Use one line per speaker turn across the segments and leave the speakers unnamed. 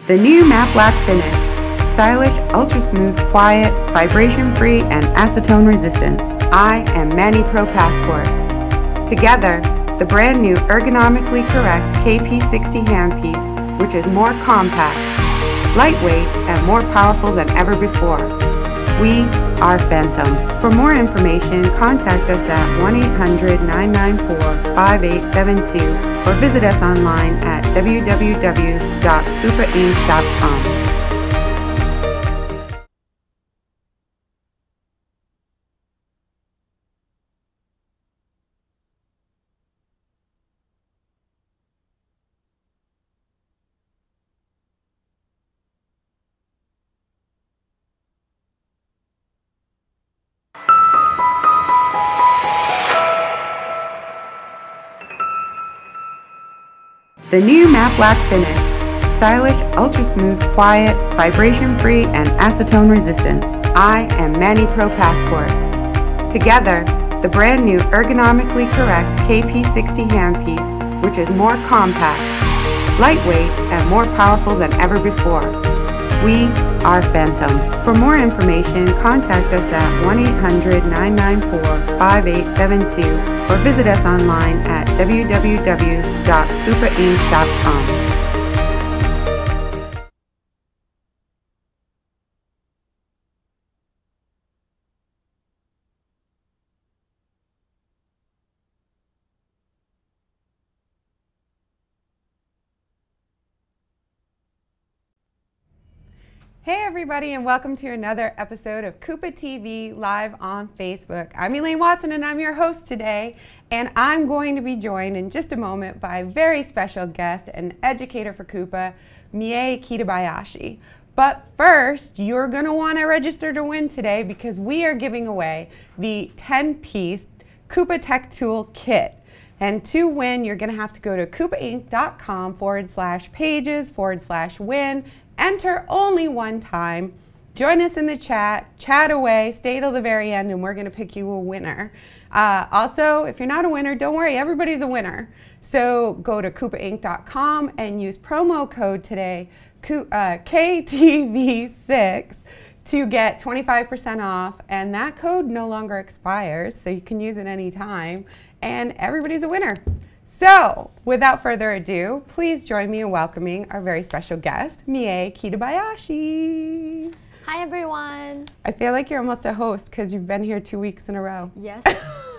The new matte black finish. Stylish, ultra smooth, quiet, vibration free, and acetone resistant. I am MANIPro Passport. Together, the brand new ergonomically correct KP60 handpiece, which is more compact, lightweight, and more powerful than ever before. We are Phantom. For more information, contact us at 1-800-994-5872 or visit us online at www.KUPAinc.com. The new matte black finish. Stylish, ultra smooth, quiet, vibration free, and acetone resistant. I am MANIPro Passport. Together, the brand new ergonomically correct KP60 handpiece, which is more compact, lightweight, and more powerful than ever before. We are Phantom. For more information, contact us at 1-800-994-5872 or visit us online at www.KupaInc.com. Hey everybody, and welcome to another episode of KUPA TV live on Facebook. I'm Elaine Watson and I'm your host today, and I'm going to be joined in just a moment by a very special guest, an educator for KUPA, Kitabiyashi. But first, you're going to want to register to win today because we are giving away the 10-piece KUPA Techtool kit. And to win, you're going to have to go to KUPAinc.com/pages/win. Enter only one time. Join us in the chat away, stay till the very end, and we're going to pick you a winner. Also, if you're not a winner, don't worry, everybody's a winner. So go to KUPAinc.com and use promo code today, KTV6, to get 25% off. And that code no longer expires, so you can use it anytime. And everybody's a winner. So, without further ado, please join me in welcoming our very special guest, Kitabiyashi.
Hi everyone.
I feel like you're almost a host because you've been here 2 weeks in a row.
Yes,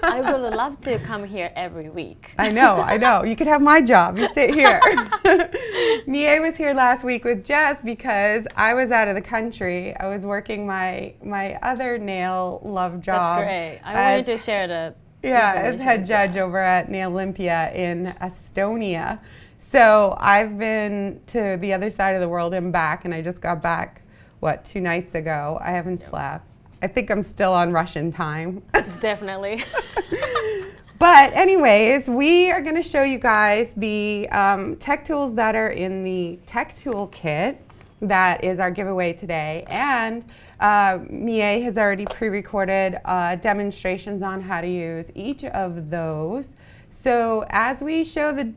I would love to come here every week.
I know. You could have my job. You sit here. Mie was here last week with Jess because I was out of the country. I was working my other nail love job.
That's great. I wanted to share the
as head judge over at Nail Olympia in Estonia. So I've been to the other side of the world and back, and I just got back, 2 nights ago. I haven't slept. I think I'm still on Russian time.
Definitely.
But anyways, we are going to show you guys the tech tools that are in the Tech Tool kit. That is our giveaway today. And Mie has already pre-recorded demonstrations on how to use each of those. So as we show the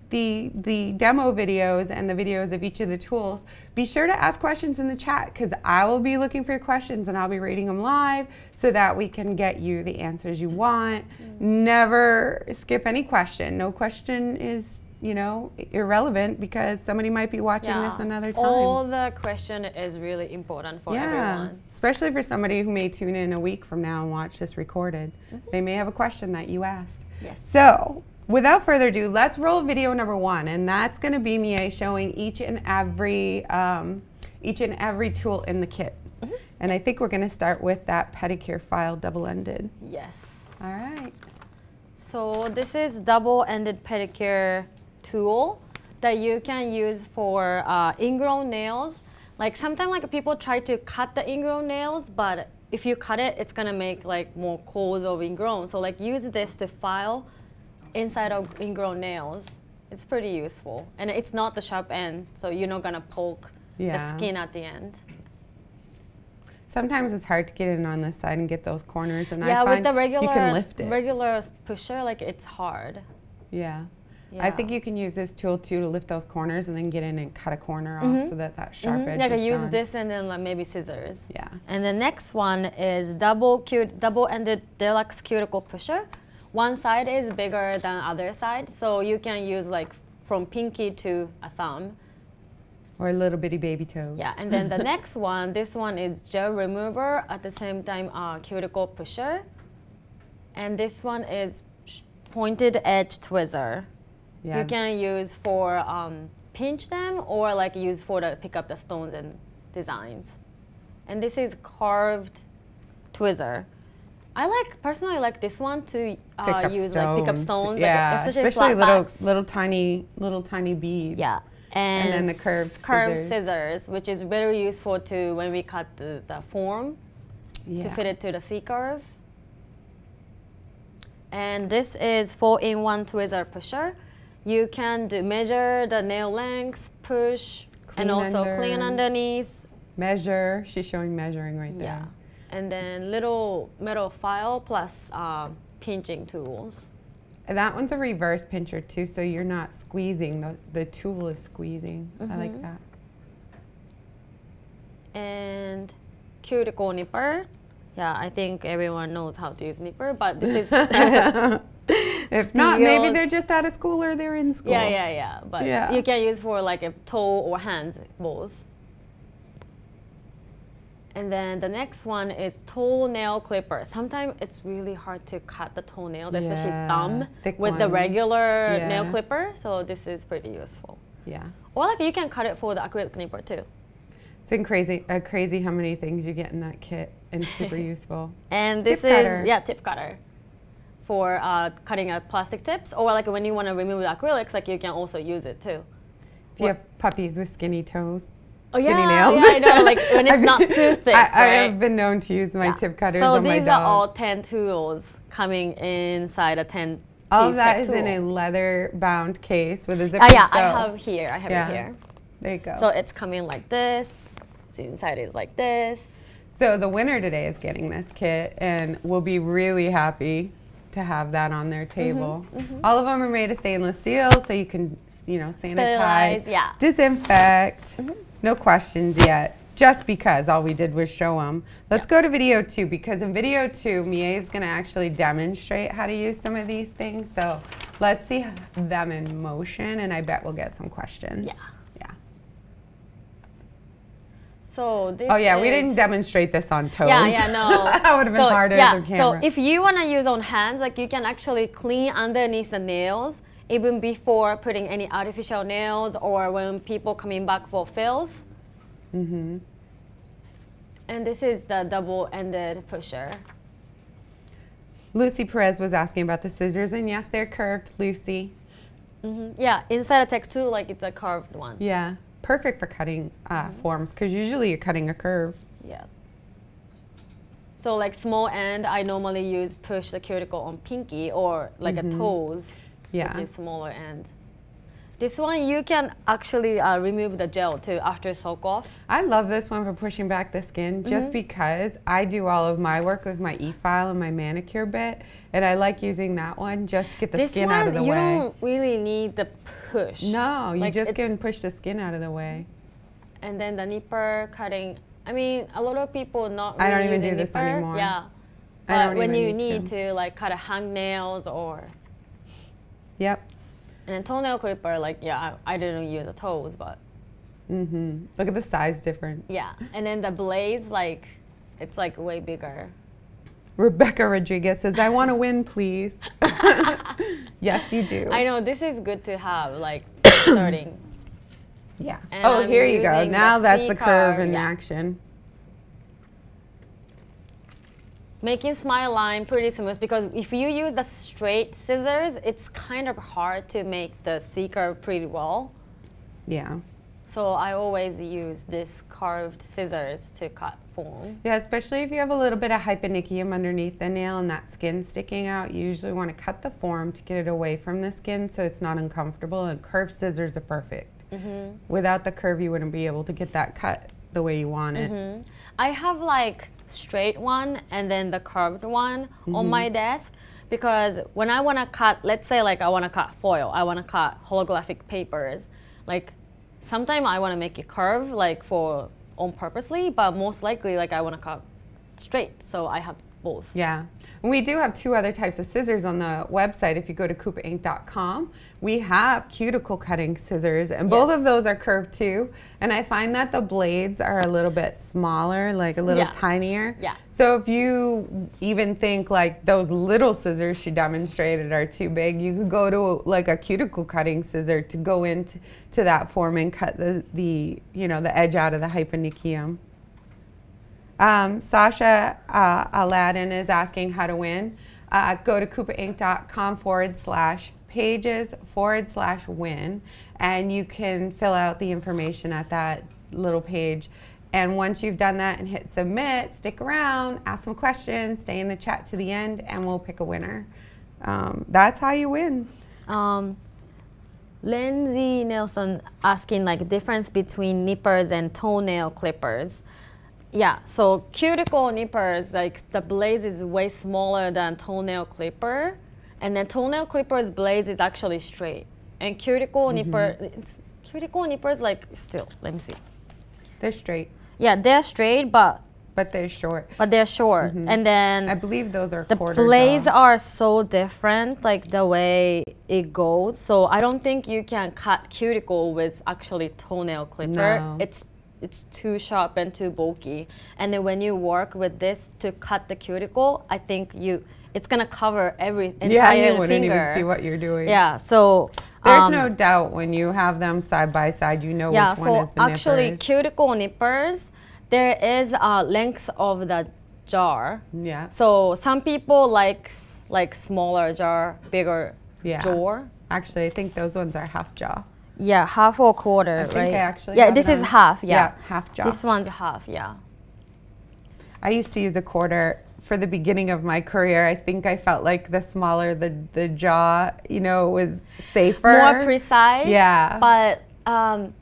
demo videos and the videos of each of the tools, be sure to ask questions in the chat because I will be looking for your questions and I'll be reading them live so that we can get you the answers you want. Never skip any question. No question is irrelevant because somebody might be watching this another time.
All the question is really important for everyone.
Especially for somebody who may tune in a week from now and watch this recorded. They may have a question that you asked.
Yes.
So, without further ado, let's roll video number 1, and that's going to be Mie showing each and every tool in the kit. And I think we're going to start with that pedicure file double-ended.
Yes.
All right.
So this is double-ended pedicure tool that you can use for ingrown nails. Like sometimes people try to cut the ingrown nails, but if you cut it, it's gonna make more coils of ingrown. So use this to file inside of ingrown nails. It's pretty useful, and it's not the sharp end, so you're not gonna poke the skin at the end.
Sometimes it's hard to get in on this side and get those corners, and I
with
find
the regular,
you can lift it.
regular pusher, it's hard.
Yeah. I think you can use this tool too to lift those corners and then get in and cut a corner off so that sharp edge
Yeah, I can
is
use
gone.
this and then like maybe scissors.
Yeah.
And the next one is double-ended deluxe cuticle pusher. One side is bigger than other side, so you can use like from pinky to a thumb.
Or little bitty baby toes.
Yeah, and then the next one, this one is gel remover, at the same time cuticle pusher. And this one is pointed edge tweezer.
Yeah.
You can use for pinch them or like use for the pick up the stones and designs. And this is carved tweezer. I personally like this one to use like pick up stones,
yeah,
like, especially
little tiny beads.
Yeah,
and then the curved
scissors, which is very useful to when we cut the form to fit it to the C curve. And this is 4-in-1 tweezer pusher. You can measure the nail lengths, push, and also clean underneath.
Measure. She's showing measuring right there.
Yeah. And then little metal file plus pinching tools.
And that one's a reverse pincher too, so you're not squeezing. The tool is squeezing. I like that.
And cuticle nipper. Yeah, I think everyone knows how to use nipper, but this is
if not, maybe they're just out of school or they're in school.
Yeah. But you can use for like a toe or hands, both. And then the next one is toenail clipper. Sometimes it's really hard to cut the toenails, especially thumb, with the regular nail clipper. So this is pretty useful.
Yeah.
Or like you can cut it for the acrylic nipper too.
It's crazy how many things you get in that kit, and super useful.
And this is tip cutter for cutting out plastic tips, or like when you want to remove the acrylics, like you can also use it too.
If you have puppies with skinny toes.
Oh
skinny
nails.
Yeah,
I know, like when it's not too thick.
I have been known to use my tip cutters on my dog.
So these are all 10 tools coming inside a 10 piece
all of that is
tool.
in a leather bound case with a zipper.
Yeah, I have it here.
There you go.
So it's coming like this. It's inside is like this.
So the winner today is getting this kit and will be really happy to have that on their table. All of them are made of stainless steel, so you can, sanitize, disinfect. No questions yet, just because all we did was show them. Let's go to video 2, because in video 2, Mie is going to actually demonstrate how to use some of these things. So let's see them in motion, and I bet we'll get some questions.
Yeah.
So this we didn't demonstrate this on toes.
No.
That would have been harder on camera.
So if you want to use on hands, like you can actually clean underneath the nails even before putting any artificial nails or when people coming back for fills. And this is the double-ended pusher.
Lucy Perez was asking about the scissors, and yes, they're curved, Lucy.
Yeah, inside a Techtool, like it's a curved one.
Yeah. Perfect for cutting forms, because usually you're cutting a curve.
Yeah. So like small end, I normally use push the cuticle on pinky or like a toes, which is smaller end. This one you can actually remove the gel too after soak off.
I love this one for pushing back the skin, just because I do all of my work with my e-file and my manicure bit, and I like using that one just to get the skin out of the way.
You don't really need the push.
No, you just can push the skin out of the way.
And then the nipper cutting. I mean, a lot of people not really
I don't even
using
do this
nipper.
anymore.
Yeah. But when you need to like cut a hangnails or.
Yep.
And then toenail clipper, like I didn't use the toes, but.
Look at the size difference.
Yeah, and then the blades, like, it's like way bigger.
Rebecca Rodriguez says, I want to win, please. Yes, you do.
I know, this is good to have, like, starting.
Yeah.
And
here you go. Now that's the curve in action.
Making smile line pretty smooth, because if you use the straight scissors, it's kind of hard to make the C curve pretty well.
Yeah.
So I always use this carved scissors to cut form.
Yeah, especially if you have a little bit of hyponychium underneath the nail and that skin sticking out, you usually want to cut the form to get it away from the skin so it's not uncomfortable, and curved scissors are perfect. Without the curve, you wouldn't be able to get that cut the way you want it.
I have like straight one and then the curved one on my desk, because when I want to cut, let's say like I want to cut foil, I want to cut holographic papers, like sometimes I want to make it curve like for on purposely, but most likely like I want to cut straight, so I have both.
Yeah. And we do have 2 other types of scissors on the website. If you go to KupaInc.com, we have cuticle cutting scissors, and both of those are curved too. And I find that the blades are a little bit smaller, like a little tinier.
Yeah.
So if you even think like those little scissors she demonstrated are too big, you could go to like a cuticle cutting scissor to go into that form and cut the you know, the edge out of the hyponychium. Sasha Aladdin is asking how to win. Go to KupaInc.com/pages/win, and you can fill out the information at that little page. And once you've done that and hit submit, stick around, ask some questions, stay in the chat to the end, and we'll pick a winner. That's how you win.
Lindsay Nelson asking like difference between nippers and toenail clippers. Yeah, so cuticle nippers, like the blades is way smaller than toenail clipper, and then toenail clippers blades is actually straight, and cuticle nippers like still, let me see.
They're straight.
Yeah, they're straight, but
they're short.
But they're short, and then
I believe those are
the
quarter
blades
jaw.
are so different, like the way it goes. So I don't think you can cut cuticle with actually toenail clipper.
No.
It's too sharp and too bulky. And then when you work with this to cut the cuticle, I think it's gonna cover every entire finger.
Yeah, you wouldn't even see what you're doing.
Yeah, so
there's no doubt when you have them side by side, you know which one is the nippers.
Actually, cuticle nippers, there is a length of the jar.
Yeah.
So some people like smaller jar, bigger jaw.
Actually, I think those ones are half jaw.
Yeah, half or quarter,
I think
right?
I actually
yeah,
have
this
them.
is half.
Yeah, half jaw.
This one's half. Yeah.
I used to use a quarter for the beginning of my career. I think I felt like the smaller the jaw, you know, was safer.
More precise.
Yeah.
But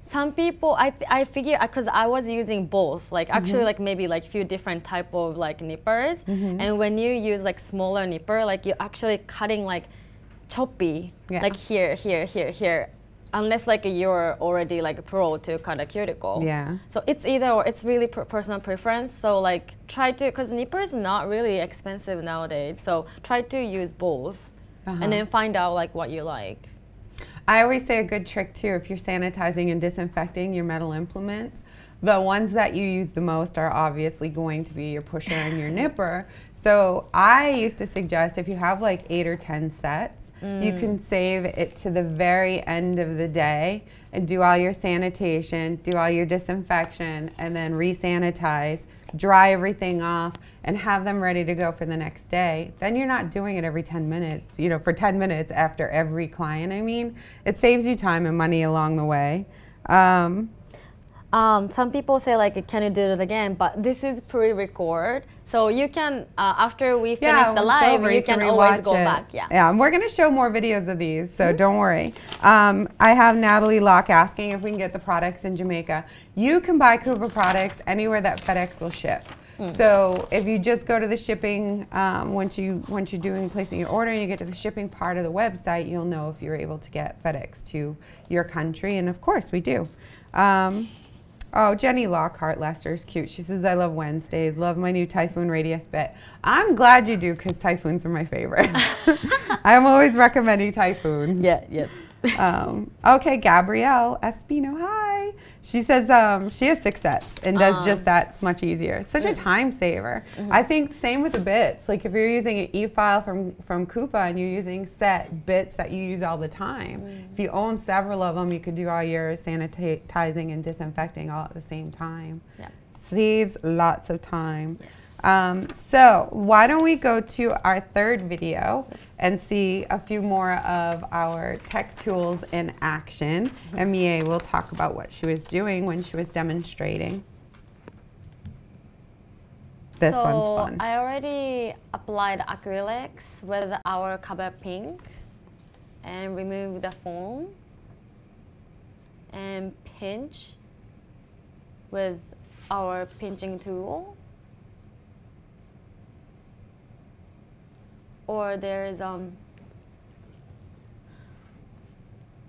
some people, I figure, because I was using both, like actually like maybe like few different type of like nippers. And when you use like smaller nipper, like you're actually cutting like choppy, like here, here, here, here. Unless like you're already like a pro to cut a cuticle.
Yeah.
So it's either or, it's really personal preference. So like try to, because nipper is not really expensive nowadays. So try to use both and then find out like what you like.
I always say a good trick too, if you're sanitizing and disinfecting your metal implements, the ones that you use the most are obviously going to be your pusher and your nipper. So I used to suggest if you have like 8 or 10 sets, you can save it to the very end of the day and do all your sanitation, do all your disinfection, and then re-sanitize, dry everything off, and have them ready to go for the next day. Then you're not doing it every 10 minutes, you know, for 10 minutes after every client. I mean, it saves you time and money along the way.
Some people say like, can you do it again? But this is pre-record, so you can after we finish the live, you can always go back.
Yeah, and we're gonna show more videos of these, so don't worry. I have Natalie Locke asking if we can get the products in Jamaica. You can buy KUPA products anywhere that FedEx will ship. So if you just go to the shipping, once you're placing your order and you get to the shipping part of the website, you'll know if you're able to get FedEx to your country, and of course we do. Oh, Jenny Lockhart Lester's cute. She says, I love Wednesdays, love my new Typhoon Radius bit. I'm glad you do, because Typhoons are my favorite. I'm always recommending Typhoons.
Yeah.
Okay, Gabrielle Espino, hi. She says she has 6 sets and does just that's much easier. Such a time saver. I think same with the bits. Like if you're using an e-file from KUPA and you're using set bits that you use all the time, if you own several of them, you could do all your sanitizing and disinfecting all at the same time. Yeah. Saves lots of time.
Yes.
So why don't we go to our third video and see a few more of our tech tools in action. And Mie will talk about what she was doing when she was demonstrating. This one's fun.
I already applied acrylics with our cover pink and remove the foam and pinch with our pinching tool. or there's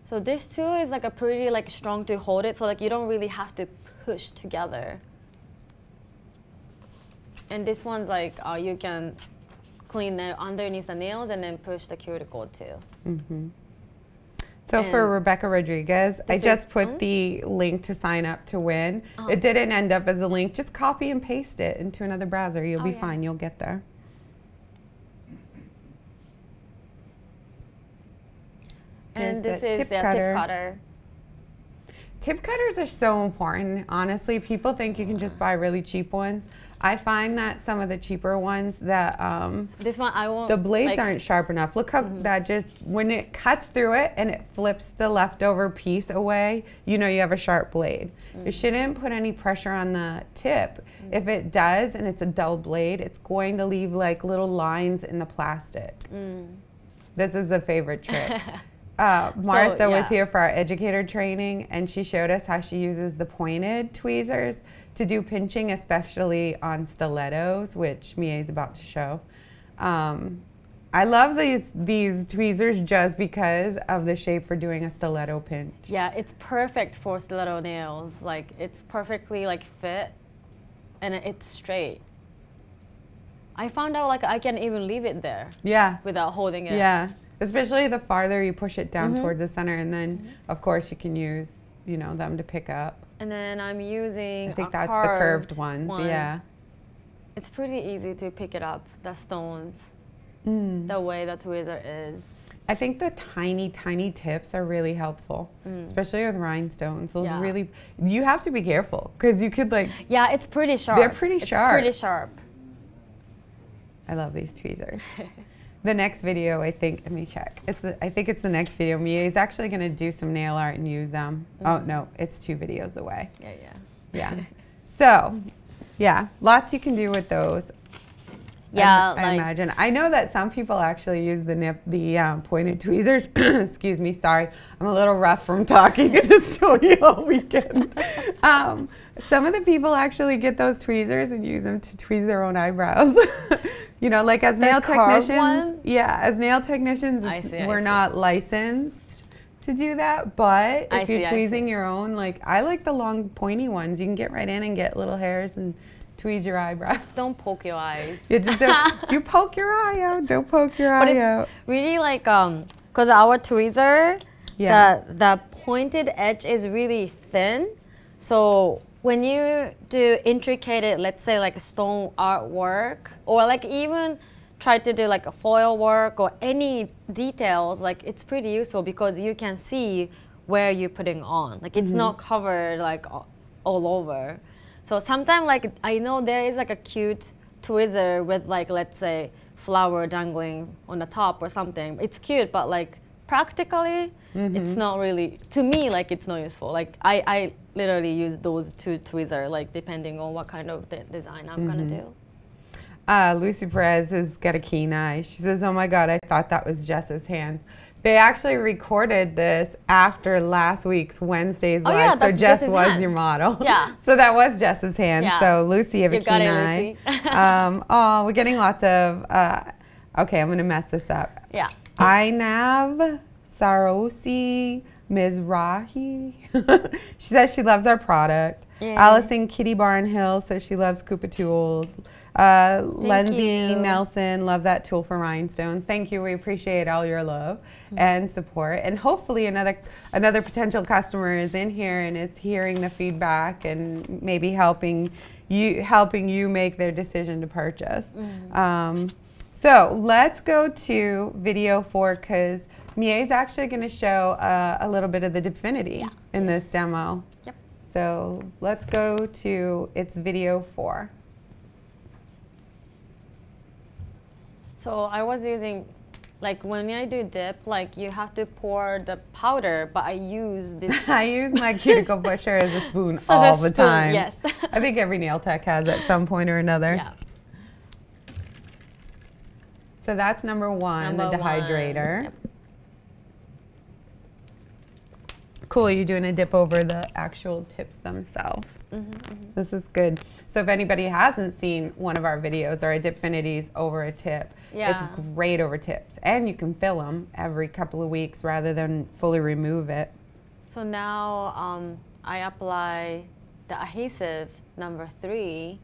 so this tool is like a pretty like strong to hold it, so like you don't really have to push together. And this one's like you can clean the underneath the nails and then push the cuticle too.
Mm-hmm. So and for Rebecca Rodriguez, I just put the link to sign up to win. It didn't end up as a link. Just copy and paste it into another browser. You'll be fine. You'll get there.
And this is the tip cutter.
Tip cutters are so important. Honestly, people think you can just buy really cheap ones. I find that some of the cheaper ones that
this one I won't.
The blades aren't sharp enough. Look how that just when it cuts through it and it flips the leftover piece away, you know you have a sharp blade. You shouldn't put any pressure on the tip. If it does and it's a dull blade, it's going to leave like little lines in the plastic. This is a favorite trick. Martha was here for our educator training, and she showed us how she uses the pointed tweezers to do pinching, especially on stilettos, which Mie is about to show. I love these tweezers just because of the shape for doing a stiletto pinch.
Yeah, it's perfect for stiletto nails. Like it's perfectly like fit, and it's straight. I found out like I can even leave it there. Yeah. Without holding it.
Yeah. Especially the farther you push it down towards the center, and then of course you can use, you know, them to pick up.
And then I'm using
I think that's the curved ones. Yeah.
It's pretty easy to pick it up, the stones, the way the tweezer is.
I think the tiny, tiny tips are really helpful, especially with rhinestones. Those really, you have to be careful because you could like.
Yeah, it's pretty sharp.
They're pretty sharp.
It's pretty sharp.
I love these tweezers. The next video, I think, let me check. I think it's the next video. Mie is actually going to do some nail art and use them. Oh, no, it's 2 videos away. Yeah. So, yeah, lots you can do with those.
Yeah,
I imagine. I know that some people actually use the pointed tweezers. Excuse me, sorry. I'm a little rough from talking at the studio all weekend. Some of the people actually get those tweezers and use them to tweeze their own eyebrows. You know, like as nail technicians. Yeah, as nail technicians, we're not licensed to do that. But if you're tweezing your own, like I like the long pointy ones. You can get right in and get little hairs and tweeze your eyebrows.
Just don't poke your eyes.
You just don't. You poke your eye out. Don't poke your eye out.
But it's really like because our tweezer, the pointed edge is really thin, so when you do intricate, let's say like stone artwork, or like even try to do like a foil work or any details, like it's pretty useful because you can see where you're putting on. Like it's not covered like all over. So sometimes like I know there is like a cute tweezer with like let's say flower dangling on the top or something. It's cute, but like practically it's not really, to me, like it's not useful. Like I literally use those 2 tweezers like depending on what kind of design I'm gonna do.
Lucy Perez has got a keen eye. She says, oh my God, I thought that was Jess's hand. They actually recorded this after last week's Wednesday's live, so Jess was your model. Yeah. So that was Jess's hand. Yeah. So Lucy, you have a keen eye. Oh, we're getting lots of, okay, I'm gonna mess this up. Yeah. Inav Sarosi Mizrahi. She says she loves our product. Yay. Allison Kitty Barnhill says she loves KUPA tools. Lindsay Nelson, love that tool for rhinestones. Thank you. We appreciate all your love and support. And hopefully another potential customer is in here and is hearing the feedback and maybe helping you make their decision to purchase. So let's go to video 4 because Mie is actually going to show a little bit of the Definity in this demo. Yep. So let's go to its video 4.
So I was using, like when I do dip, like you have to pour the powder, but I use this.
I use my cuticle pusher as a spoon all the time.
Yes.
I think every nail tech has at some point or another. Yeah. So that's number 1, the dehydrator. Yep. Cool, you're doing a dip over the actual tips themselves. This is good. So if anybody hasn't seen one of our videos or a Dipfinities over a tip, it's great over tips. And you can fill them every couple of weeks rather than fully remove it.
So now I apply the adhesive number 3.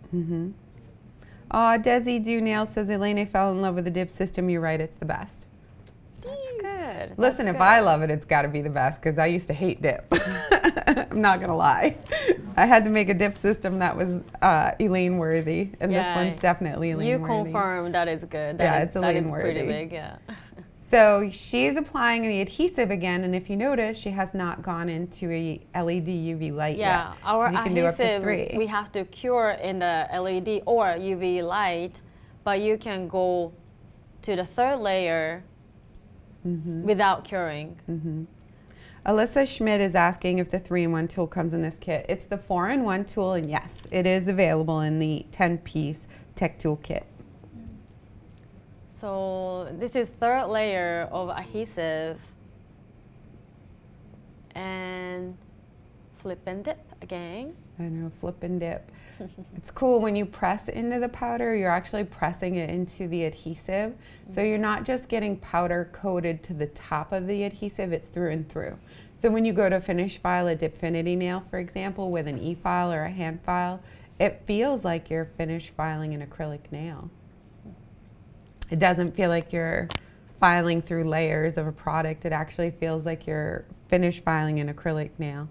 Oh, Desi Do Nail says, Elena fell in love with the dip system. You're right, it's the best.
That's good.
Listen, if I love it, it's got to be the best because I used to hate dip. I'm not going to lie. I had to make a dip system that was Elaine worthy, and this one's definitely Elaine worthy.
You confirm that it's good.
It's Elaine worthy.
Pretty big, yeah.
So she's applying the adhesive again, and if you notice, she has not gone into a LED UV light yet.
Yeah, our adhesive, we have to cure in the LED or UV light, but you can go to the 3rd layer without curing.
Alyssa Schmidt is asking if the 3-in-1 tool comes in this kit. It's the 4-in-1 tool, and yes, it is available in the 10-piece tech tool kit.
So this is 3rd layer of adhesive, and flip and dip again.
I know, flip and dip. It's cool when you press into the powder, you're actually pressing it into the adhesive. So you're not just getting powder coated to the top of the adhesive, it's through and through. So when you go to finish file a Dipfinity nail, for example, with an e-file or a hand file, it feels like you're finish filing an acrylic nail. It doesn't feel like you're filing through layers of a product. It actually feels like you're finish filing an acrylic nail.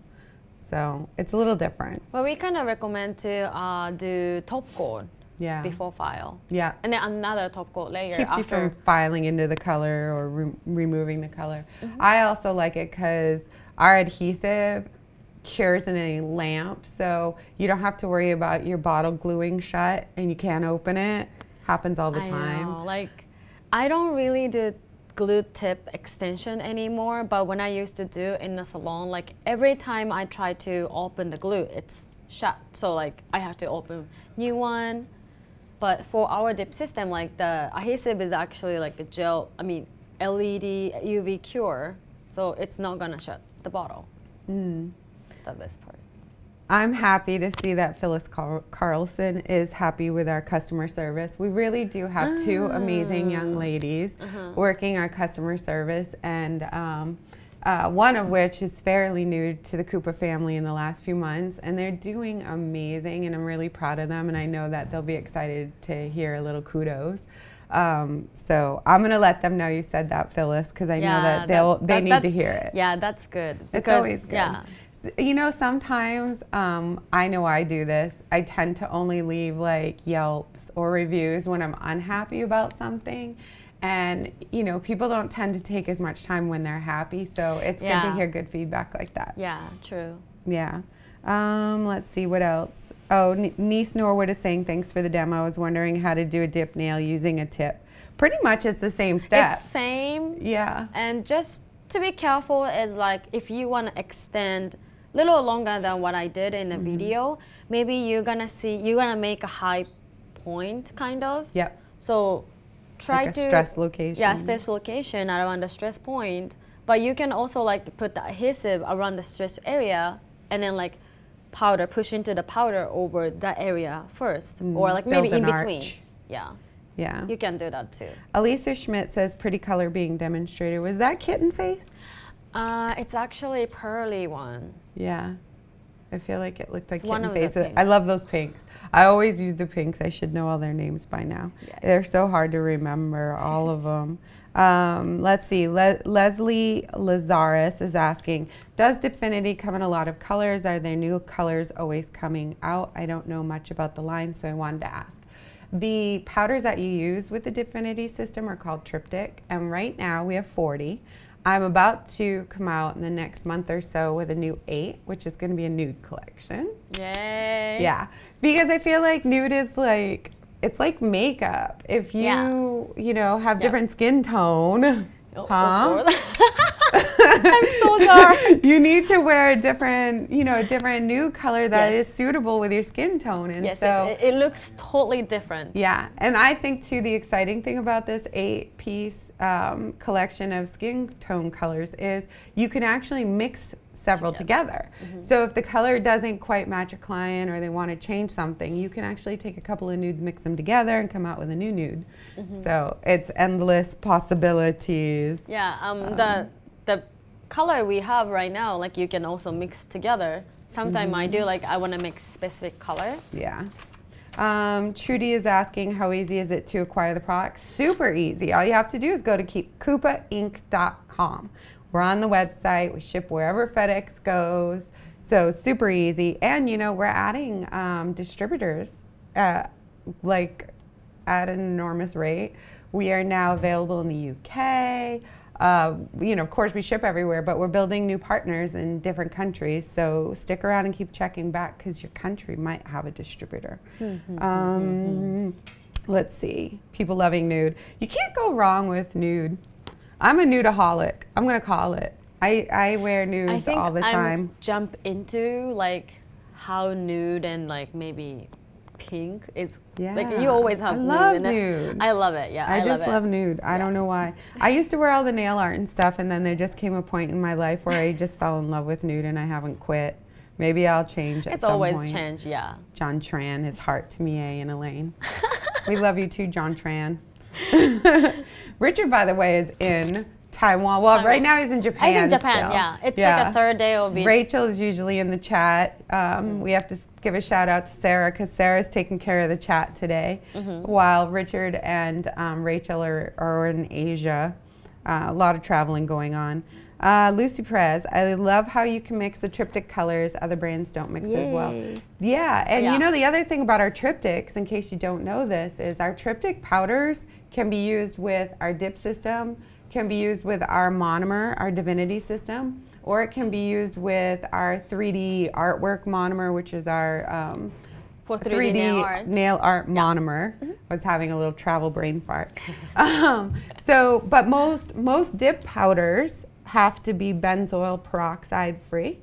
So it's a little different.
But we kind of recommend to do top coat before file.
Yeah.
And then another top coat layer
Keeps
after.
you from filing into the color or removing the color. I also like it because our adhesive cures in a lamp, so you don't have to worry about your bottle gluing shut and you can't open it. Happens all the time.
I know. Like, I don't really do glue tip extension anymore, but when I used to do in the salon, like every time I try to open the glue, it's shut. So like I have to open new one. But for our dip system, like the adhesive is actually like a gel, LED UV cure, so it's not gonna shut the bottle. That's the best part.
I'm happy to see that Phyllis Carlson is happy with our customer service. We really do have 2 amazing young ladies working our customer service, and one of which is fairly new to the KUPA family in the last few months, and they're doing amazing, and I'm really proud of them, and I know that they'll be excited to hear a little kudos. So I'm going to let them know you said that, Phyllis, because I know that they need to hear it.
Yeah, that's good.
It's always good. Yeah. You know, sometimes, I know I do this, I tend to only leave like Yelps or reviews when I'm unhappy about something. And, you know, people don't tend to take as much time when they're happy, so it's good to hear good feedback like that.
Yeah, true.
Yeah. Let's see, what else? Oh, Niece Norwood is saying, thanks for the demo. I was wondering how to do a dip nail using a tip. Pretty much it's the same step.
It's same.
Yeah.
And just to be careful is like if you want to extend a little longer than what I did in the video, maybe you're gonna make a high point kind of.
Yep.
So try
like a
to
stress location.
Yeah, stress location around the stress point. But you can also like put the adhesive around the stress area and then like push into the powder over that area first, or like maybe in between. Arch. Yeah.
Yeah.
You can do that too.
Elisa Schmidt says pretty color being demonstrated. Was that kitten face?
It's actually a pearly one.
Yeah. I feel like it looked like kitten face. I love those pinks. I always use the pinks. I should know all their names by now. Yeah. They're so hard to remember, all of them. Let's see. Leslie Lazarus is asking, does Dipfinity come in a lot of colors? Are there new colors always coming out? I don't know much about the line, so I wanted to ask. The powders that you use with the Dipfinity system are called Triptych, and right now we have 40. I'm about to come out in the next month or so with a new 8, which is going to be a nude collection.
Yay!
Yeah, because I feel like nude is like, it's like makeup. If you, you know, have different skin tone, I'm so dark. You need to wear a different, you know, a different nude color that is suitable with your skin tone. And so
it looks totally different.
Yeah, and I think too the exciting thing about this 8-piece collection of skin tone colors is you can actually mix several together. So if the color doesn't quite match a client or they want to change something, you can actually take a couple of nudes, mix them together, and come out with a new nude. So it's endless possibilities.
Yeah, the color we have right now, like you can also mix together. Sometimes I do like I want to make specific color.
Yeah. Trudy is asking, how easy is it to acquire the product? Super easy. All you have to do is go to KUPAinc.com. We're on the website. We ship wherever FedEx goes. So super easy. And you know, we're adding distributors like at an enormous rate. We are now available in the UK. You know, of course, we ship everywhere, but we're building new partners in different countries. So stick around and keep checking back because your country might have a distributor. Let's see. People loving nude. You can't go wrong with nude. I'm a nudeaholic. I'm going to call it. I wear nudes all the time.
Jump into like how nude and like maybe pink is. Like you always have nude in it. I love it. Yeah,
I just love nude. I don't know why. I used to wear all the nail art and stuff, and then there just came a point in my life where I just fell in love with nude, and I haven't quit. Maybe I'll change at some point.
It's always change, yeah.
John Tran, his heart to Mie and Elaine. We love you too, John Tran. Richard, by the way, is in Taiwan. Well, right now he's in Japan.
He's in Japan, still. Yeah. It's like a third day of
Rachel is usually in the chat. We have to give a shout out to Sarah because Sarah's taking care of the chat today, while Richard and Rachel are in Asia. A lot of traveling going on. Lucy Perez, I love how you can mix the triptych colors. Other brands don't mix it well. Yeah, and you know the other thing about our triptychs, in case you don't know this, is our triptych powders can be used with our dip system, can be used with our monomer, our divinity system, or it can be used with our 3D artwork monomer, which is our 3D nail art monomer. I was having a little travel brain fart. But most dip powders have to be benzoyl peroxide free.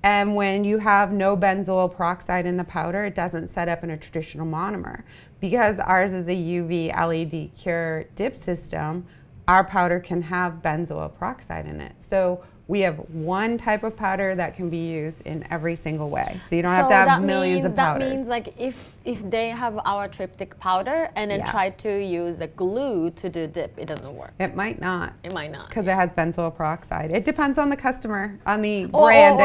And when you have no benzoyl peroxide in the powder, it doesn't set up in a traditional monomer. Because ours is a UV LED cure dip system, our powder can have benzoyl peroxide in it. So we have one type of powder that can be used in every single way. So you don't have to have millions of powders.
That means like if they have our triptych powder and then try to use the glue to do dip, it doesn't work.
It might not.
It might not.
Because it has benzoyl peroxide. It depends on the customer, on the brand,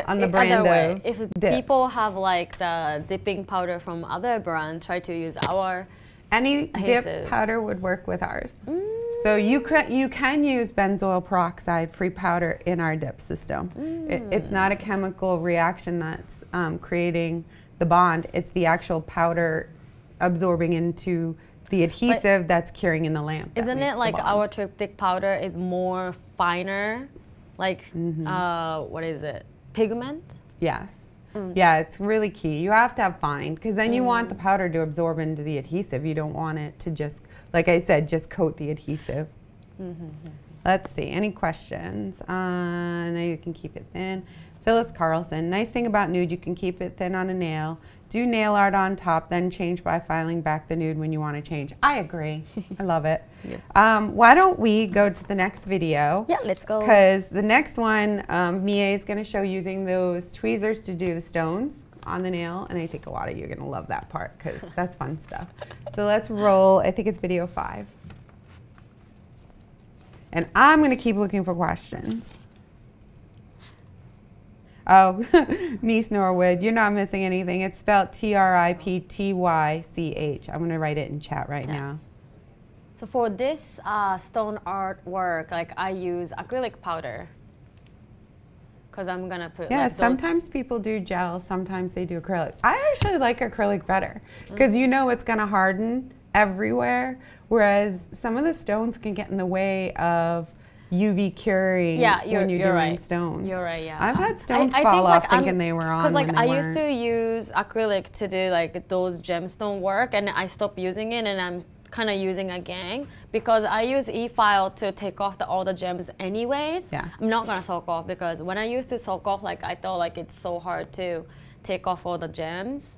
on the brand of
if
dip.
People have like the dipping powder from other brands, try to use our
Any dip powder would work with ours. So you can use benzoyl peroxide free powder in our dip system. It's not a chemical reaction that's creating the bond. It's the actual powder absorbing into the adhesive that's curing in the lamp.
Isn't it like our triptych powder is more finer, like what is it, pigment?
Yes. Yeah, it's really key. You have to have fine, because then you want the powder to absorb into the adhesive. You don't want it to just, like I said, just coat the adhesive. Let's see, any questions? No, you can keep it thin. Phyllis Carlson, nice thing about nude, you can keep it thin on a nail. Do nail art on top, then change by filing back the nude when you want to change. I agree. I love it. Why don't we go to the next video?
Yeah, let's go.
Because the next one, Mie is going to show using those tweezers to do the stones on the nail. And I think a lot of you are going to love that part because that's fun stuff. So let's roll. I think it's video 5. And I'm going to keep looking for questions. Oh, Niece Norwood, you're not missing anything. It's spelled Triptych. I'm going to write it in chat right now.
So for this stone artwork, like I use acrylic powder. Because I'm going to put like
sometimes people do gel, sometimes they do acrylic. I actually like acrylic better because you know it's going to harden everywhere, whereas some of the stones can get in the way of UV curing when you're doing stones.
You're right, yeah.
I've had stones fall off thinking they were on
because like I
weren't.
used to use acrylic to do like those gemstone work, and I stopped using it, and I'm kind of using again because I use e-file to take off all the gems anyways. I'm not gonna soak off because when I used to soak off, like I thought like it's so hard to take off all the gems,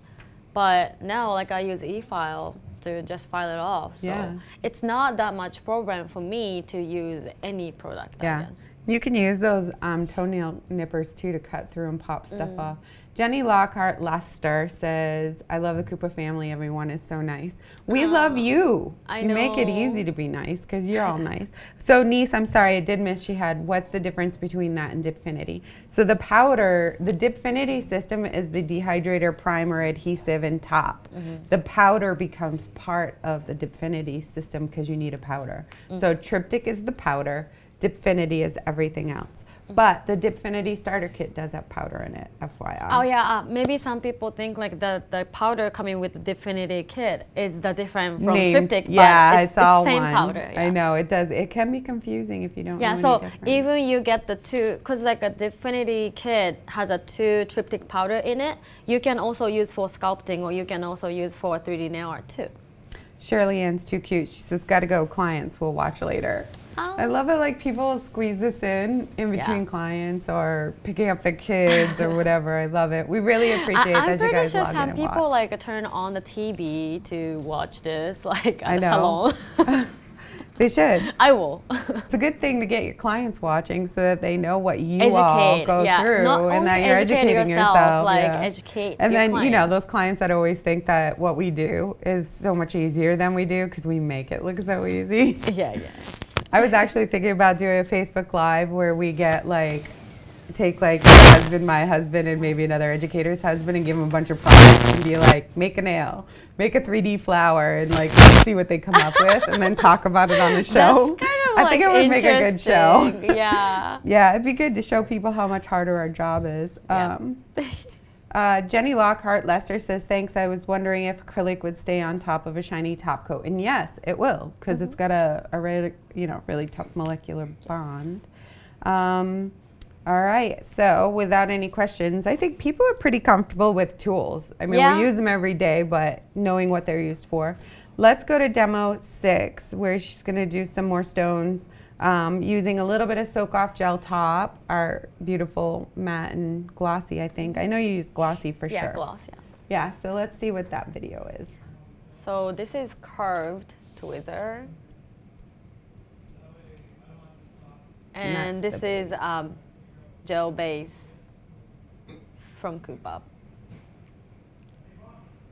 but now like I use e-file to just file it off. So it's not that much problem for me to use any product, I guess.
You can use those toenail nippers too to cut through and pop stuff off. Jenny Lockhart Lester says, I love the KUPA family. Everyone is so nice. We love you.
I
you
know.
make it easy to be nice because you're all nice. So niece, I'm sorry, I did miss, she had, what's the difference between that and Dipfinity? So the powder, the Dipfinity system is the dehydrator, primer, adhesive, and top. The powder becomes part of the Dipfinity system because you need a powder. So Triptych is the powder, Dipfinity is everything else. But the Dipfinity starter kit does have powder in it, FYI.
Oh yeah, maybe some people think like the powder coming with the Dipfinity kit is the different from Triptych,
yeah,
but
I saw
it's same
one.
powder. Yeah.
I know, it does. It can be confusing if you don't know
so
any different.
even you get the two, because like a Dipfinity kit has a 2 Triptych powder in it, you can also use for sculpting or you can also use for 3D nail art too.
Shirley Ann's too cute. She says, gotta go, clients, we'll watch later. I love it, like people squeeze this in between clients or picking up the kids or whatever. I love it. We really appreciate that you guys log in and watch.
I'm pretty sure some people like turn on the TV to watch this, like at the salon.
They should.
I will.
It's a good thing to get your clients watching so that they know what you all go through and that you're educating yourself.
Like educate
and
your
then,
clients.
you know, those clients that always think that what we do is so much easier than we do because we make it look so easy.
Yeah.
I was actually thinking about doing a Facebook Live where we get like, take like my husband, and maybe another educator's husband and give them a bunch of products and be like, make a nail, make a 3D flower, and like see what they come up with and then talk about it on the show.
That's kind of
I think it would make a good show.
Yeah.
Yeah, it'd be good to show people how much harder our job is. Jenny Lockhart Lester says, thanks, I was wondering if acrylic would stay on top of a shiny top coat. And yes, it will, because it's got a really tough molecular bond. All right, so without any questions, I think people are pretty comfortable with tools. I mean, we use them every day, but knowing what they're used for. Let's go to demo 6, where she's gonna do some more stones. Using a little bit of soak off gel top, our beautiful matte and glossy, I think. I know you use glossy for sure.
Yeah, gloss,
Yeah, so let's see what that video is.
So this is curved tweezer. And this is gel base from KUPA.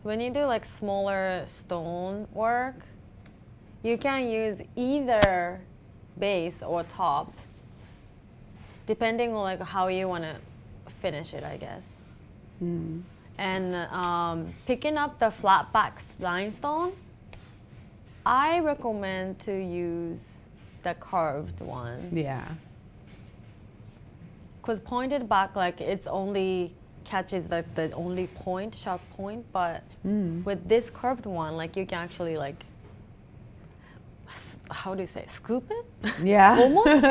When you do like smaller stone work, you can use either base or top, depending on like how you want to finish it, I guess. And picking up the flat back limestone, I recommend to use the curved one.
Yeah.
Because pointed back, like it's only catches like the only point, sharp point, but with this curved one, like you can actually like, how do you say, scoop it?
Yeah.
Almost.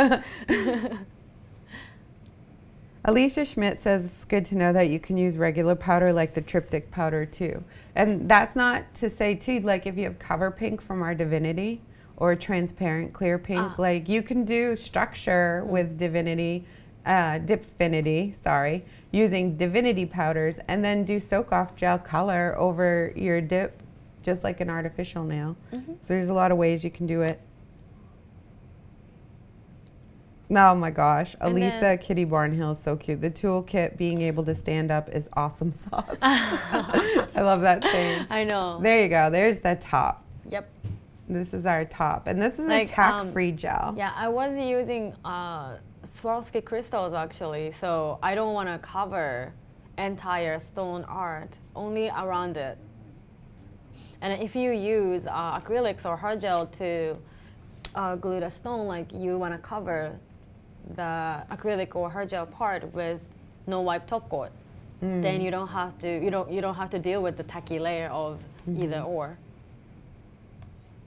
Alicia Schmidt says it's good to know that you can use regular powder like the Triptych powder too. And that's not to say too, like if you have cover pink from our Divinity or transparent clear pink, like you can do structure with Dipfinity, using Divinity powders and then do soak off gel color over your dip, just like an artificial nail. So there's a lot of ways you can do it. Oh my gosh, Elisa Kitty Barnhill is so cute. The toolkit being able to stand up is awesome sauce. I love that saying.
I know.
There you go, there's the top.
Yep.
This is our top, and this is like, a tack-free gel.
Yeah, I was using Swarovski crystals actually, so I don't want to cover entire stone art, only around it. And if you use acrylics or hard gel to glue the stone, like you want to cover the acrylic or hard gel part with no wipe top coat, then you don't have to you don't have to deal with the tacky layer of either or.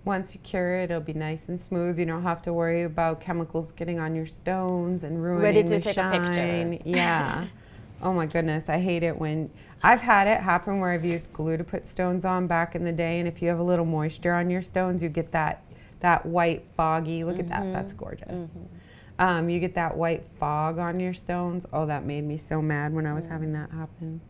Once you cure it, it'll be nice and smooth. You don't have to worry about chemicals getting on your stones and ruining the shine.
Ready to take a picture.
Yeah. Oh my goodness, I hate it when I've had it happen where I've used glue to put stones on back in the day, and if you have a little moisture on your stones, you get that white foggy. Look at that, that's gorgeous. You get that white fog on your stones. Oh, that made me so mad when I was having that happen.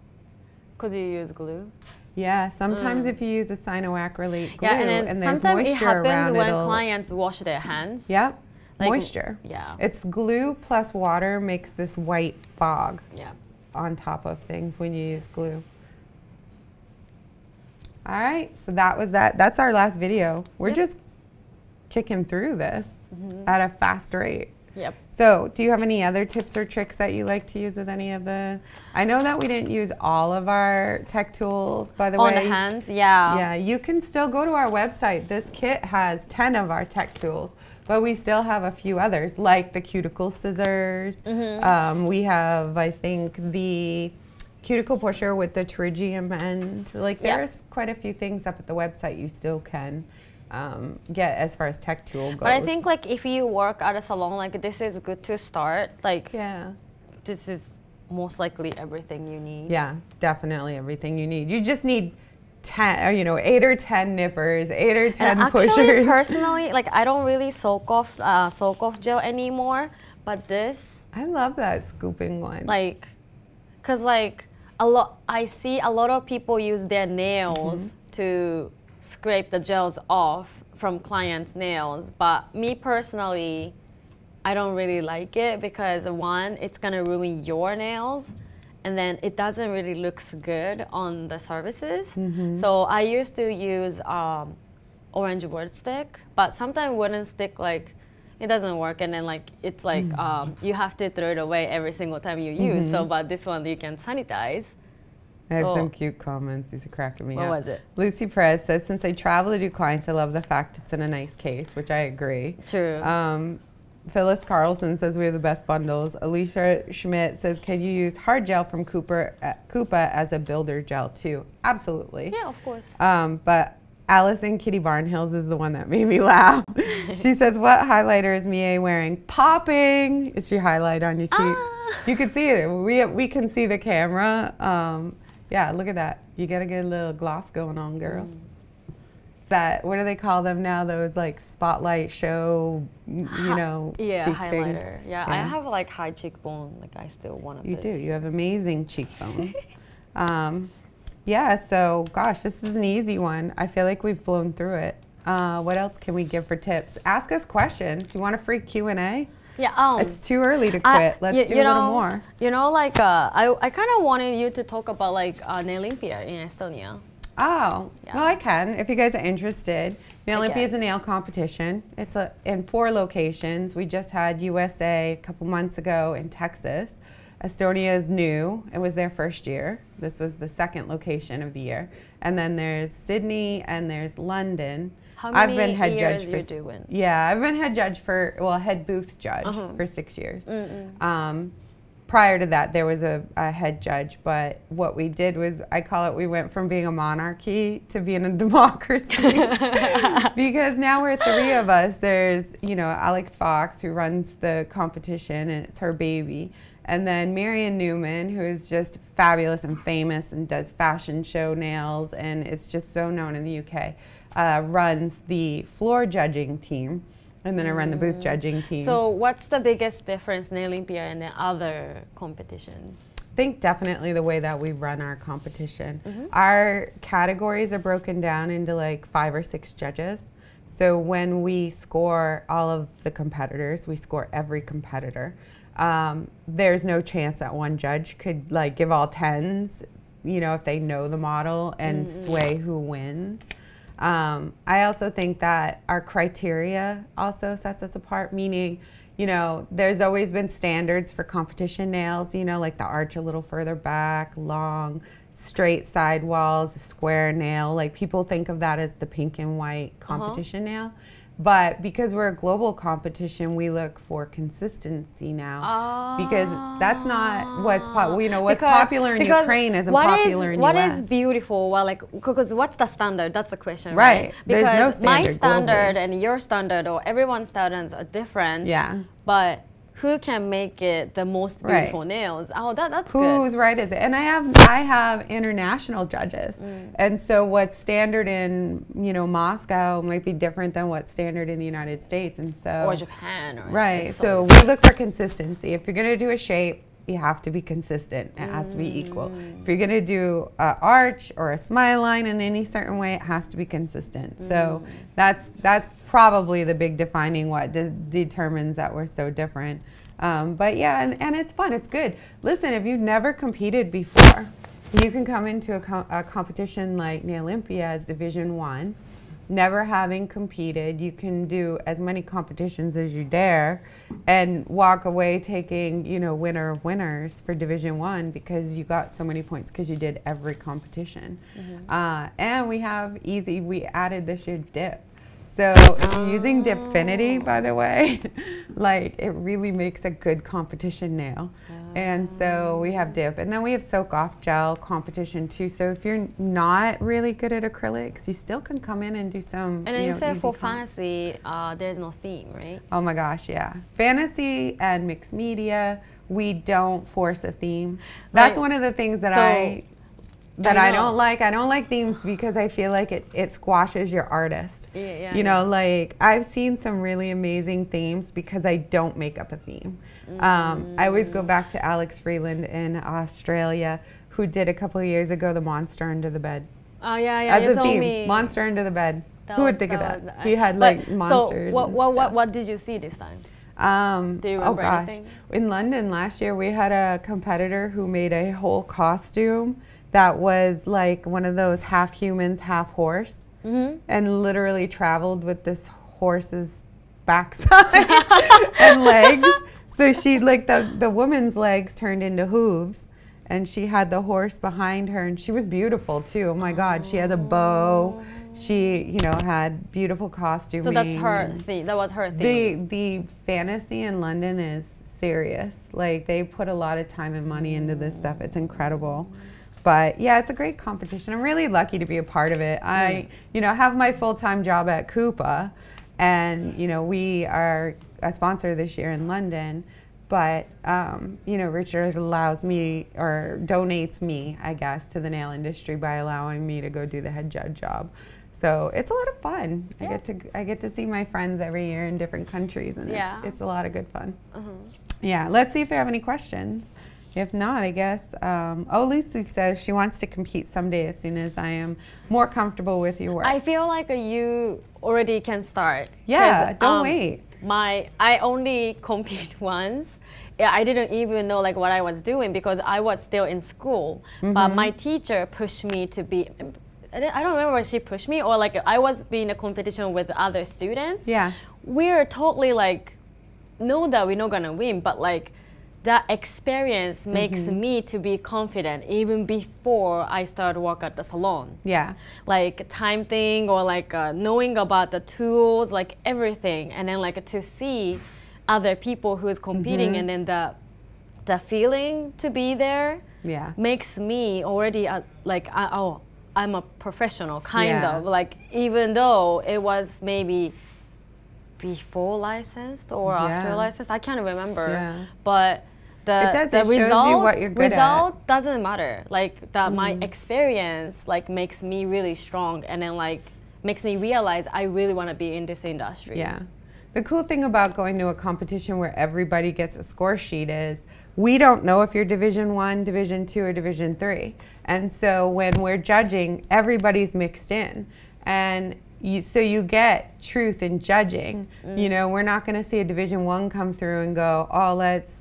Because you use glue?
Yeah, sometimes if you use a cyanoacrylate glue
and
and there's
sometimes
moisture around it.
Sometimes it happens when clients wash their hands.
Yep.
Like,
moisture.
Yeah.
It's glue plus water makes this white fog.
Yeah.
On top of things when you use glue. All right, so that was that. That's our last video. We're just kicking through this at a fast rate.
Yep.
So do you have any other tips or tricks that you like to use with any of the, I know that we didn't use all of our tech tools, by the way.
On the hands, yeah.
Yeah, you can still go to our website. This kit has 10 of our tech tools, but we still have a few others, like the cuticle scissors. We have, I think, the cuticle pusher with the pterygium end. Like, there's quite a few things up at the website you still can get as far as tech tool goes.
But I think, like, if you work at a salon, like, this is good to start. Like, this is most likely everything you need.
Yeah, definitely everything you need. You just need 10, or, you know, 8 or 10 nippers, 8 or 10
and
pushers.
Actually, personally, like, I don't really soak off gel anymore. But this,
I love that scooping one.
like, cause like I see a lot of people use their nails to scrape the gels off from clients' nails. But me personally, I don't really like it because, one, it's gonna ruin your nails, and then it doesn't really look good on the surfaces. So I used to use orange wood stick, but sometimes wooden stick, like, it doesn't work, and then, like, it's like you have to throw it away every single time you use. So, but this one you can sanitize.
I have some cute comments. These are cracking me up.
What was it?
Lucy Perez says, since I travel to do clients, I love the fact it's in a nice case, which I agree.
True.
Phyllis Carlson says we have the best bundles. Alicia Schmidt says, can you use hard gel from KUPA as a builder gel too? Absolutely.
Yeah, of course.
But Allison Kitty Barnhills is the one that made me laugh. She says, what highlighter is Mie wearing? Popping! It's your highlight on your cheek. You can see it. We can see the camera. Yeah, look at that. You got a good little gloss going on, girl. That, what do they call them now? Those, like, spotlight show, you know,
yeah,
cheek
highlighter.
things.
Yeah, I have, like, high cheekbone. Like, I still want to.
You do. You have amazing cheekbones. Yeah, so, gosh, this is an easy one. I feel like we've blown through it. What else can we give for tips? Ask us questions. You want a free Q&A?
Yeah.
It's too early to quit. Let's do a little more.
You know, like, I kind of wanted you to talk about, like, Nailimpia in Estonia.
Oh, well, I can, if you guys are interested. Nailimpia is a nail competition. It's in 4 locations. We just had USA a couple months ago in Texas. Estonia is new. It was their first year. This was the 2nd location of the year. And then there's Sydney and there's London.
How many
I've been head
years
judge
you doing?
Yeah, I've been head judge for, well, head booth judge for 6 years. Prior to that, there was a head judge, but what we did was, I call it, we went from being a monarchy to being a democracy. Because now we're 3 of us. There's, you know, Alex Fox, who runs the competition, and it's her baby. And then Marion Newman, who is just fabulous and famous and does fashion show nails, and it's just so known in the UK, runs the floor judging team. And then I run the booth judging team.
So what's the biggest difference in Olympia and the other competitions?
I think definitely the way that we run our competition. Our categories are broken down into like 5 or 6 judges. So when we score all of the competitors, we score every competitor. There's no chance that one judge could like give all 10s, you know, if they know the model and sway who wins. I also think that our criteria also sets us apart, meaning, you know, there's always been standards for competition nails, you know, like the arch a little further back, long, straight side walls, a square nail. Like people think of that as the pink and white competition nail. But because we're a global competition, we look for consistency now, because that's not what's popular in Ukraine isn't popular in the US.
What is beautiful? Well, like, because what's the standard? That's the question,
right?
Because
there's no standard
my standard
globally.
And your standard or everyone's standards are different.
Yeah.
But who can make it the most beautiful nails? Oh, that's good.
Whose right is it? And I have international judges, and so what's standard in, you know, Moscow might be different than what's standard in the United States, and so
or Japan,
right. So we look for consistency. If you're going to do a shape, you have to be consistent. It has to be equal. If you're gonna do an arch or a smile line in any certain way, it has to be consistent. So that's probably the big defining what determines that we're so different. But yeah, and it's fun, it's good. Listen, if you've never competed before, you can come into a competition like Nail-Olympia as Division I. Never having competed, you can do as many competitions as you dare and walk away taking, you know, winner of winners for Division I because you got so many points because you did every competition. And we added this year dip. So using Dipfinity, by the way, like it really makes a good competition nail. And so we have dip, and then we have soak off gel competition too. So if you're not really good at acrylics, you still can come in and do some. And
then you said for fantasy, there's no theme, right?
Oh my gosh, yeah. Fantasy and mixed media, we don't force a theme. That's one of the things that I don't like. I don't like themes because I feel like it squashes your artist. You know, like I've seen some really amazing themes because I don't make up a theme. I always go back to Alex Freeland in Australia, who did a couple of years ago the monster under the bed.
Oh yeah,
as
you
a
told
theme,
me.
Monster under the bed. Who would think of that? He had like monsters.
So what did you see this time? Do you remember anything?
In London last year, we had a competitor who made a whole costume that was like one of those half humans, half horse, and literally traveled with this horse's backside and legs. So she, like the woman's legs turned into hooves, and she had the horse behind her, and she was beautiful too. Oh my God, she had a bow. She, you know, had beautiful costuming.
So that's her theme. That was her theme.
The fantasy in London is serious. Like they put a lot of time and money into this stuff. It's incredible. But yeah, it's a great competition. I'm really lucky to be a part of it. I, you know, have my full-time job at KUPA, and you know, we are a sponsor this year in London. But you know, Richard allows me, or donates me, I guess, to the nail industry by allowing me to go do the head judge job. So it's a lot of fun. I get to see my friends every year in different countries, and it's a lot of good fun. Yeah, let's see if we have any questions. If not, I guess, oh, Lucy says she wants to compete someday as soon as I am more comfortable with your work.
I feel like you already can start.
Yeah, don't wait.
I only compete once. Yeah, I didn't even know like what I was doing because I was still in school. But my teacher pushed me to be, I don't remember if she pushed me or like I was being a competition with other students.
Yeah.
We're totally like, know that we're not gonna win, but like, that experience makes me to be confident even before I start work at the salon. Yeah. Like time thing or like knowing about the tools, like everything. And then like to see other people who is competing and then the feeling to be there makes me already like, oh, I'm a professional kind of. Like even though it was maybe before licensed or after licensed, I can't remember. But the result doesn't matter. Like that, my experience like makes me really strong, and then like makes me realize I really want to be in this industry.
Yeah, the cool thing about going to a competition where everybody gets a score sheet is we don't know if you're Division I, Division II, or Division III, and so when we're judging, everybody's mixed in, and so you get truth in judging. You know, we're not going to see a Division I come through and go, oh, let's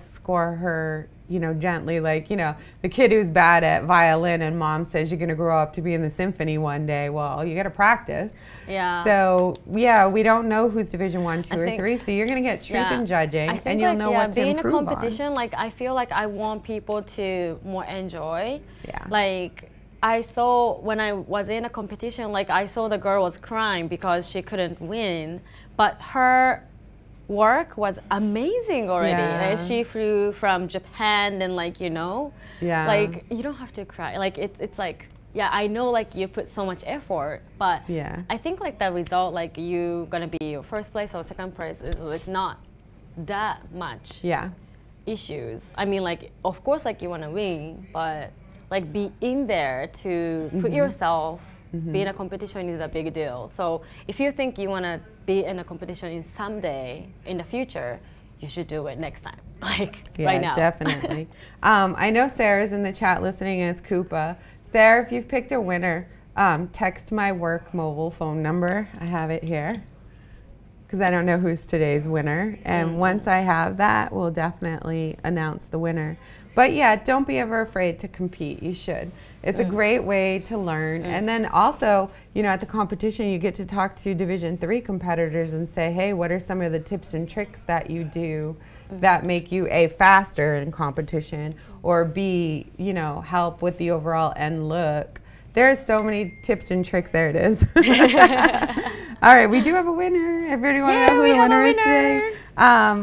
score her, you know, gently. Like, you know, the kid who's bad at violin and mom says you're going to grow up to be in the symphony one day. Well, you got to practice. Yeah. So, yeah, we don't know who's Division I, II, or III. So you're going to get truth in judging, and you'll know what to improve on.
Being in a competition, like, I feel like I want people to more enjoy. Yeah. Like, I saw when I was in a competition, like I saw the girl was crying because she couldn't win, but her work was amazing already. Like she flew from Japan and like, you know, like you don't have to cry. Like it's like, yeah, I know like you put so much effort, but I think like the result, like you gonna be first place or second place is like not that much issues. I mean, like of course like you wanna win, but like be in there to put yourself, be in a competition is a big deal. So if you think you want to be in a competition in someday in the future, you should do it next time. right now.
Definitely. I know Sarah's in the chat listening as KUPA. Sarah, if you've picked a winner, text my work mobile phone number. I have it here because I don't know who's today's winner. And once I have that, we'll definitely announce the winner. But yeah, don't be ever afraid to compete. You should. It's a great way to learn. And then also, you know, at the competition, you get to talk to Division III competitors and say, hey, what are some of the tips and tricks that you do that make you A, faster in competition, or B, you know, help with the overall end look. There's so many tips and tricks. There it is. All right, we do have a winner. Everybody want to know who the winner is today?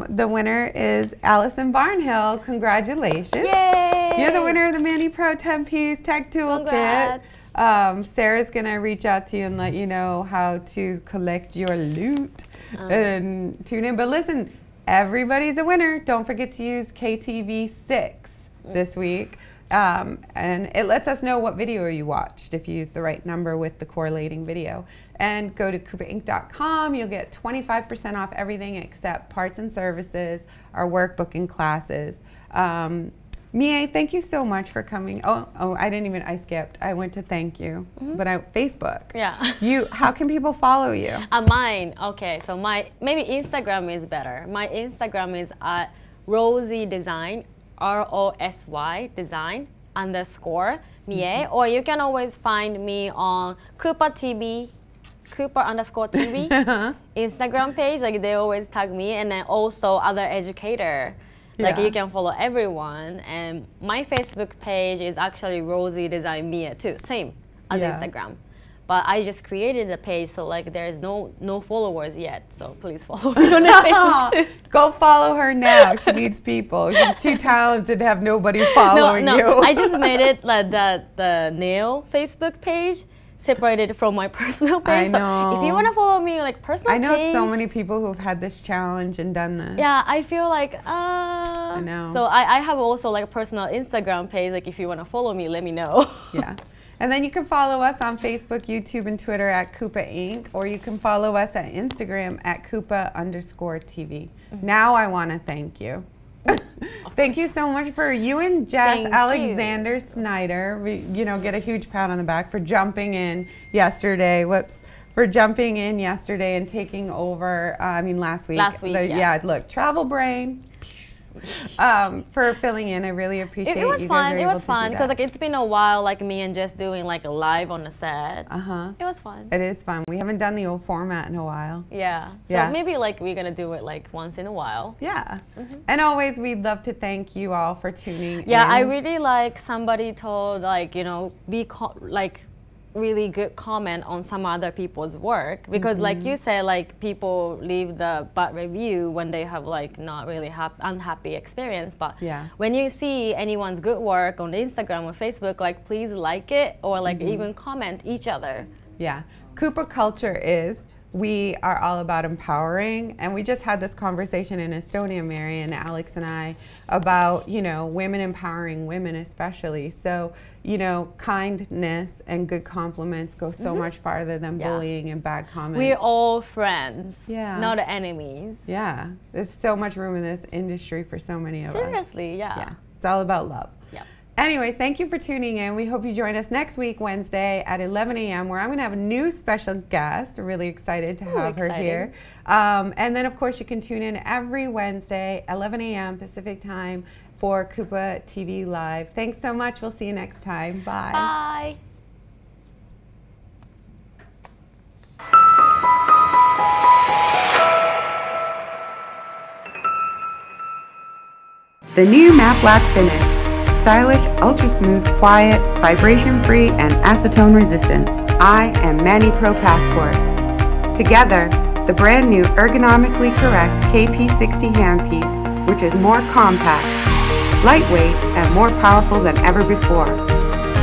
The winner is Allison Barnhill. Congratulations.
Yay!
You're the winner of the MANIPro 10-piece tech tool kit. Sarah's going to reach out to you and let you know how to collect your loot and tune in. But listen, everybody's a winner. Don't forget to use KTV6 this week. And it lets us know what video you watched if you use the right number with the correlating video. And go to KUPAinc.com. You'll get 25% off everything except parts and services, our workbook and classes. Mie, thank you so much for coming. I skipped. I went to thank you, but Facebook.
Yeah.
How can people follow you?
Mine. Okay, so maybe Instagram is better. My Instagram is at Rosy Design, ROSY Design _ Mie, or you can always find me on KUPA TV, KUPA_TV Instagram page. Like they always tag me, and then also other Educator. Like you can follow everyone, and my Facebook page is actually Rosy Design Mie too, same as Instagram. But I just created the page, so like there's no followers yet. So please follow me on Facebook too.
Go follow her now. She needs people. She's too talented to have nobody following you.
I just made it like the nail Facebook page separated from my personal page.
I know.
So if you want to follow me like personal page.
I know so many people who've had this challenge and done this.
Yeah, I feel like
I know.
So I have also like a personal Instagram page. Like if you want to follow me, let me know.
Yeah. And then you can follow us on Facebook, YouTube, and Twitter at KUPA Inc., or you can follow us at Instagram at KUPA_TV. Now I want to thank you. Thank you so much for you and Jess Alexander Snyder. You know, get a huge pat on the back for jumping in yesterday. For jumping in yesterday and taking over. I mean, last week. Yeah. Look, travel brain. For filling in, I really appreciate it.
It was fun. It was fun because like it's been a while, like me and Jess doing like a live on the set. It was fun.
It is fun. We haven't done the old format in a while.
Yeah. So maybe like we're gonna do it like once in a while.
Yeah. And always, we'd love to thank you all for tuning in.
Yeah, I really like somebody told like really good comment on some other people's work because like you said, like people leave the bad review when they have like not really unhappy experience, but when you see anyone's good work on Instagram or Facebook, like please like it or like even comment each other. Yeah.
KUPA culture is, we are all about empowering, and we just had this conversation in Estonia, Mary and Alex and I, about, you know, women empowering women especially. So, you know, kindness and good compliments go so much farther than bullying and bad comments.
We're all friends, not enemies.
Yeah, there's so much room in this industry for so many of us.
Seriously, yeah.
It's all about love.
Yeah.
Anyways, thank you for tuning in. We hope you join us next week, Wednesday at 11 a.m. where I'm going to have a new special guest. Really excited to have her here. And then, of course, you can tune in every Wednesday, 11 a.m. Pacific time for KUPA TV Live. Thanks so much. We'll see you next time. Bye.
Bye.
The new matte black finish. Stylish, ultra smooth, quiet, vibration free, and acetone resistant. I am MANIPro Passport. Together, the brand new ergonomically correct KP60 handpiece, which is more compact, lightweight, and more powerful than ever before.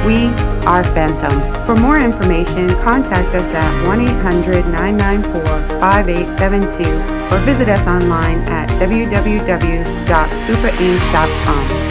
We are Phantom. For more information, contact us at 1-800-994-5872 or visit us online at www.kupainc.com.